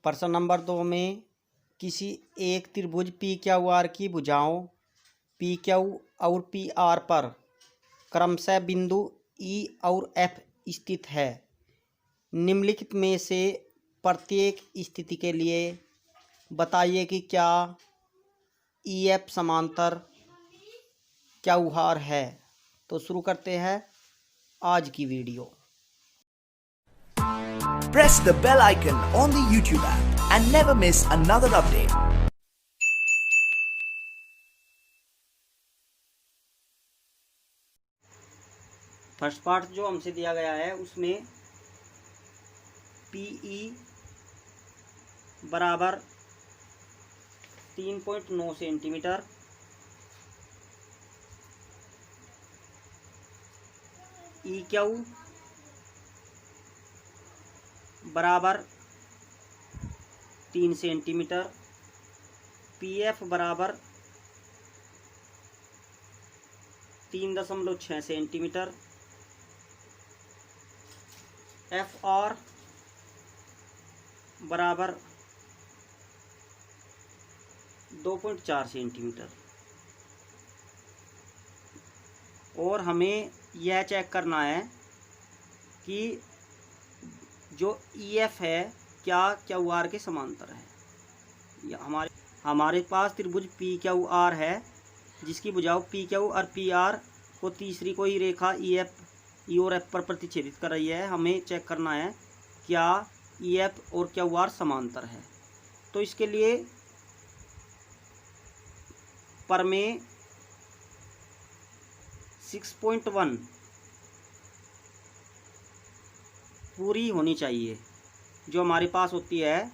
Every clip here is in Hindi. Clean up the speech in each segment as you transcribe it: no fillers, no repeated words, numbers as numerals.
प्रश्न नंबर 2 में किसी एक त्रिभुज पी क्यू आर की भुजाओं पी क्यू और पी आर पर क्रमशः बिंदु ई और एफ स्थित है। निम्नलिखित में से प्रत्येक स्थिति के लिए बताइए कि क्या ई एफ समांतर क्यू आर है। तो शुरू करते हैं आज की video. Press the bell icon on the YouTube app and never miss another update. First part जो हमसे दिया गया है उसमें PE बराबर 3.9 सेंटीमीटर, EQ बराबर 3 सेंटीमीटर, PF बराबर 3.6 सेंटीमीटर, FR बराबर 2.4 सेंटीमीटर। और हमें यह चेक करना है कि जो EF है क्या QR के समांतर है। हमारे पास त्रिभुज PQR है जिसकी भुजाओं PQ और PR को तीसरी कोई रेखा EF E और F पर प्रतिच्छेदित कर रही है। हमें चेक करना है क्या EF और QR समांतर है। तो इसके लिए प्रमेय 6.1 पूरी होनी चाहिए, जो हमारे पास होती है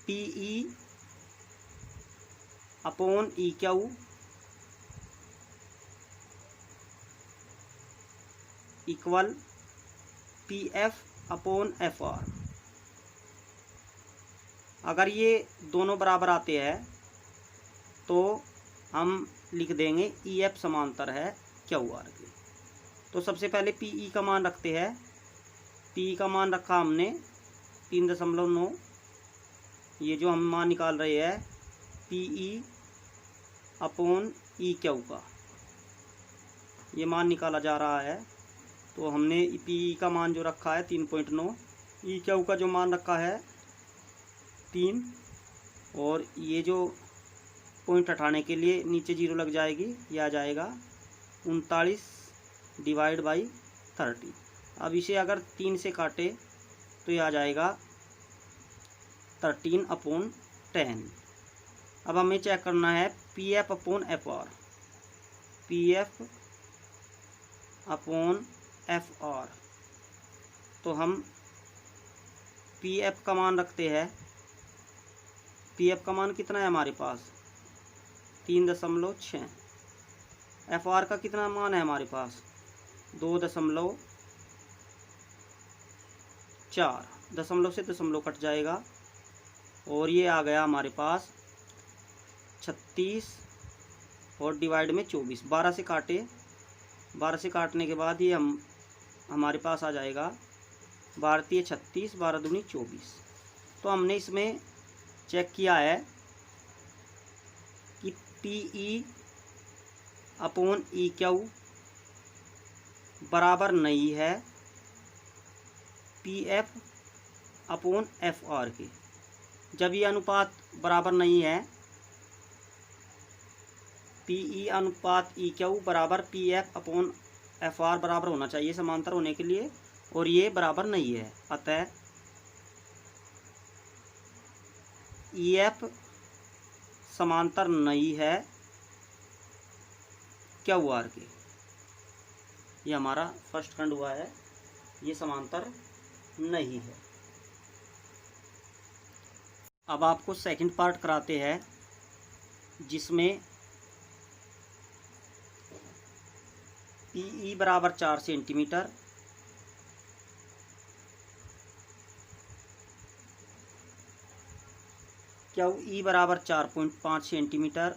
PE upon EQ equal PF upon FR। अगर ये दोनों बराबर आते हैं तो हम लिख देंगे EF समांतर है QR के। तो सबसे पहले PE का मान रखते हैं। PE का मान रखा हमने 3.9। ये जो हम मान निकाल रहे हैं PE अपॉन EQ का, ये मान निकाला जा रहा है। तो हमने PE का मान जो रखा है 3.9, EQ का जो मान रखा है 3, और ये जो पॉइंट हटाने के लिए नीचे 0 लग जाएगी, यह आ जाएगा 39 डिवाइड बाई 30। अब इसे अगर 3 से काटे तो यह आ जाएगा 13 अपॉन 10। अब हमें चेक करना है PF upon FR। PF upon FR, तो हम PF का मान रखते हैं। PF का मान कितना है हमारे पास 3.6। FR का कितना मान है हमारे पास 2.4। दशमलव से दशमलव कट जाएगा और ये आ गया हमारे पास 36 और डिवाइड में 24। 12 से काटे, 12 से काटने के बाद ये हमारे पास आ जाएगा 12 36, 12 दूनी 24। तो हमने इसमें चेक किया है कि PE अपॉन EQ बराबर नहीं है PF अपॉन FR के। जब ये अनुपात बराबर नहीं है, PE अनुपात EQ बराबर PF अपॉन FR बराबर होना चाहिए समांतर होने के लिए, और ये बराबर नहीं है। अतः EF समांतर नहीं है QR के। ये हमारा फर्स्ट खंड हुआ है, ये समांतर नहीं है। अब आपको सेकंड पार्ट कराते हैं जिसमें PE बराबर 4 सेंटीमीटर, QE बराबर 4.5 सेंटीमीटर,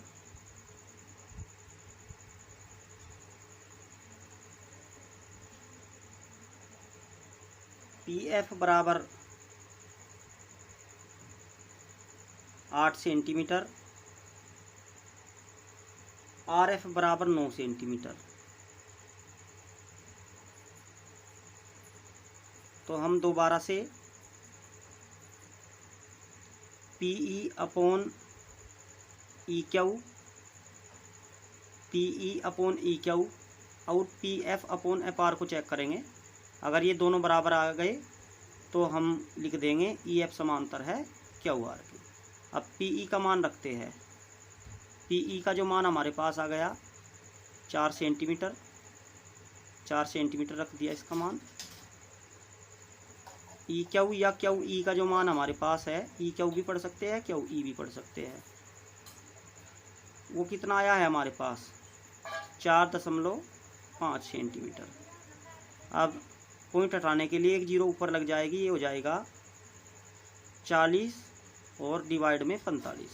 पी एफ बराबर 8 सेंटीमीटर, आर एफ बराबर 9 सेंटीमीटर। तो हम दोबारा से P E upon E Q, P E upon E Q और P F upon F R को चेक करेंगे। अगर ये दोनों बराबर आ गए तो हम लिख देंगे ई एफ समांतर है क्यू आर के। अब पी ई का मान रखते हैं। पी ई का जो मान हमारे पास आ गया 4 सेंटीमीटर, 4 सेंटीमीटर रख दिया इसका मान। ई क्यू या क्यू ई का जो मान हमारे पास है, ई क्यू भी पढ़ सकते हैं, क्यू ई भी पढ़ सकते हैं। वो कितना आया है हमारे पास 4.5 सेंटीमीटर। अब पॉइंट हटाने के लिए एक जीरो ऊपर लग जाएगी, ये हो जाएगा 40 और डिवाइड में 45।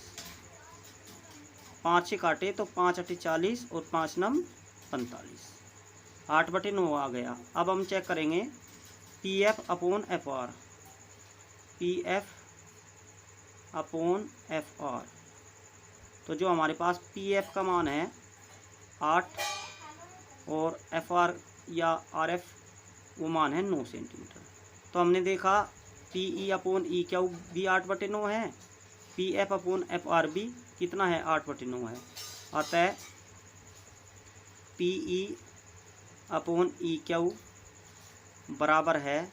5 से काटे तो 5 अट्ठे 40 और 5 नम 45, 8/9 आ गया। अब हम चेक करेंगे P F upon F are, P F upon F are. तो जो हमारे पास पी एफ का मान है 8 और एफ आर या आर एफ वो मान है 9 सेंटीमीटर। तो हमने देखा P E upon E Q भी 8/9 है, P F upon F are भी कितना है 8/9 है। अतः P E upon E Q बराबर है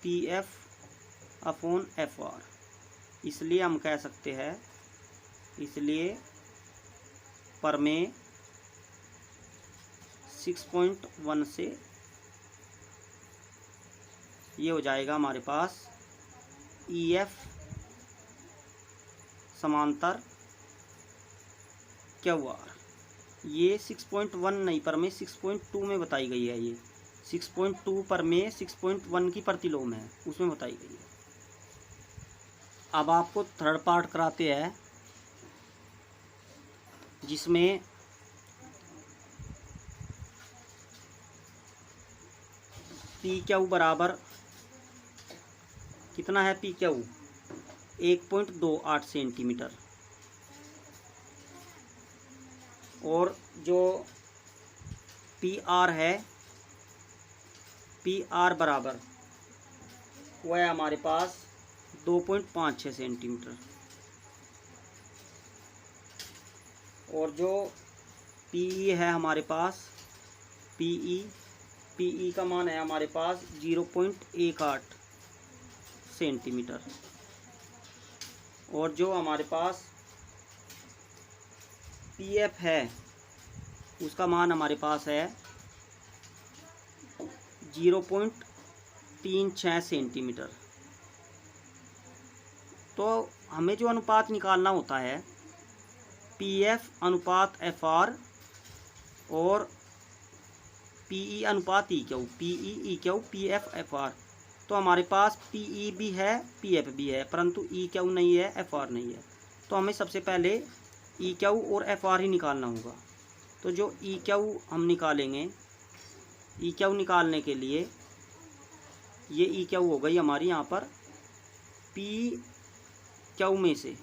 P F upon F are. इसलिए हम कह सकते हैं, इसलिए प्रमेय 6.1 से ये हो जाएगा हमारे पास ई एफ समांतर क्यू आर। ये 6.1 नहीं प्रमेय 6.2 में बताई गई है। ये 6.2 प्रमेय 6.1 की प्रतिलोम है, उसमें बताई गई है। अब आपको थर्ड पार्ट कराते हैं जिसमें पी क्यू बराबर कितना है, पी क्यू 1.28 सेंटीमीटर और जो पी आर है, पी आर बराबर वो है हमारे पास 2.56 सेंटीमीटर और जो पी ई है हमारे पास, पी ई का मान है हमारे पास 0.18 सेंटीमीटर और जो हमारे पास पी एफ है उसका मान हमारे पास है 0.36 सेंटीमीटर। तो हमें जो अनुपात निकालना होता है पी एफ अनुपात एफ आर और पी ई अनुपात ई क्यू, पी ई Q P F F R. तो हमारे पास पी ई भी है पी एफ भी है परंतु ई क्यू नहीं है, एफ आर नहीं है। तो हमें सबसे पहले ई क्यू और एफ आर ही निकालना होगा। तो जो ई क्यू हम निकालेंगे, ई क्यू निकालने के लिए ये ई क्यू हो गई हमारी यहाँ पर पी क्यू में से,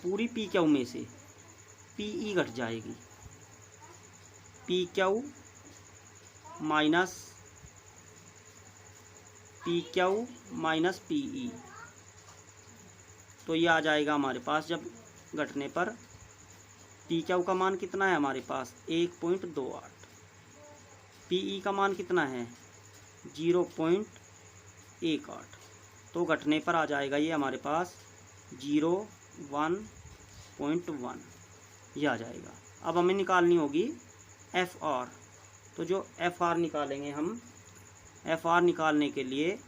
पूरी पी क्यू में से पी ई घट जाएगी, P Q minus P Q minus P E. तो ये आ जाएगा हमारे पास जब घटने पर पी क्यू का मान कितना है हमारे पास 1.28, पी ई का मान कितना है 0.18। तो घटने पर आ जाएगा ये हमारे पास 0.1 ये आ जाएगा। अब हमें निकालनी होगी एफ आर। तो जो एफ आर निकालेंगे हम, एफ आर निकालने के लिए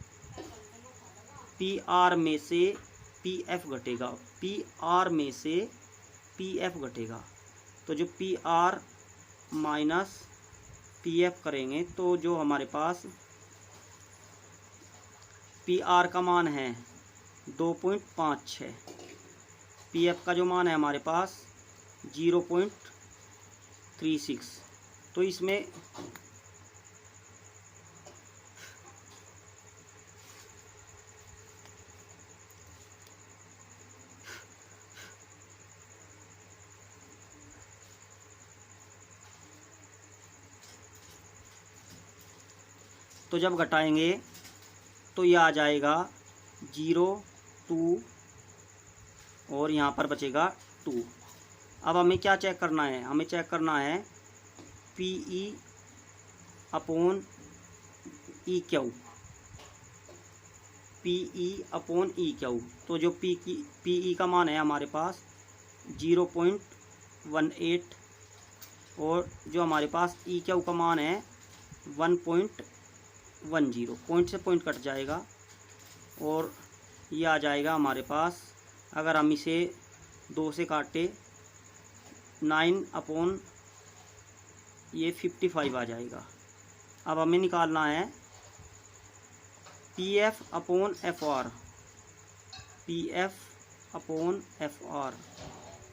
पी आर में से पी एफ घटेगा, पी आर में से पी एफ घटेगा। तो जो P R minus P F करेंगे तो जो हमारे पास पी आर का मान है 2.56, पी एफ का जो मान है हमारे पास 0.36। तो इसमें तो जब घटाएंगे तो ये आ जाएगा 0, 2 और यहाँ पर बचेगा 2। अब हमें क्या चेक करना है? हमें चेक करना है PE upon EQ, PE upon EQ। तो जो PE का मान है हमारे पास 0.18 और जो हमारे पास EQ का मान है 1.10। पॉइंट से पॉइंट कट जाएगा और ये आ जाएगा हमारे पास, अगर हम इसे 2 से काटे 9 अपॉन ये 55 आ जाएगा। अब हमें निकालना है PF upon FR, PF upon FR।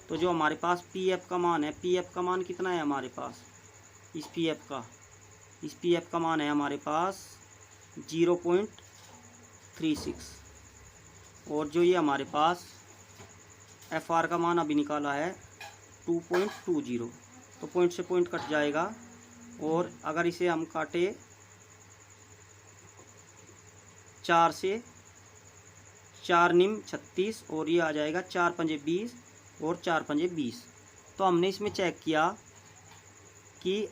तो जो हमारे पास PF का मान है, PF का मान कितना है हमारे पास? इस PF का मान है हमारे पास 0.36 और जो ये हमारे पास FR का मान अभी निकाला है 2.20। तो पॉइंट से पॉइंट कट जाएगा और अगर इसे हम काटे 4 से 4 निम 36 और ये आ जाएगा 4 पंजे 20 और 4 पंजे 20। तो हमने इसमें चेक किया कि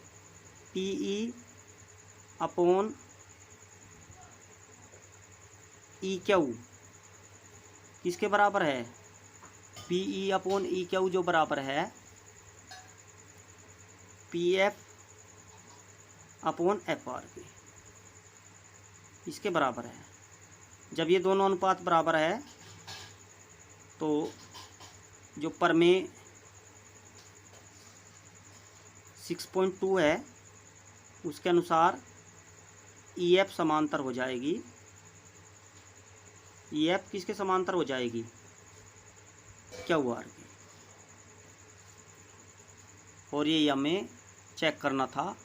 PE अपॉन EQ किसके बराबर है? PE अपॉन EQ जो बराबर है PF अपॉन FR के, इसके बराबर है। जब ये दोनों अनुपात बराबर है तो जो प्रमेय 6.2 है उसके अनुसार EF समांतर हो जाएगी। EF किसके समांतर हो जाएगी? QR के। और ये हमें चेक करना था।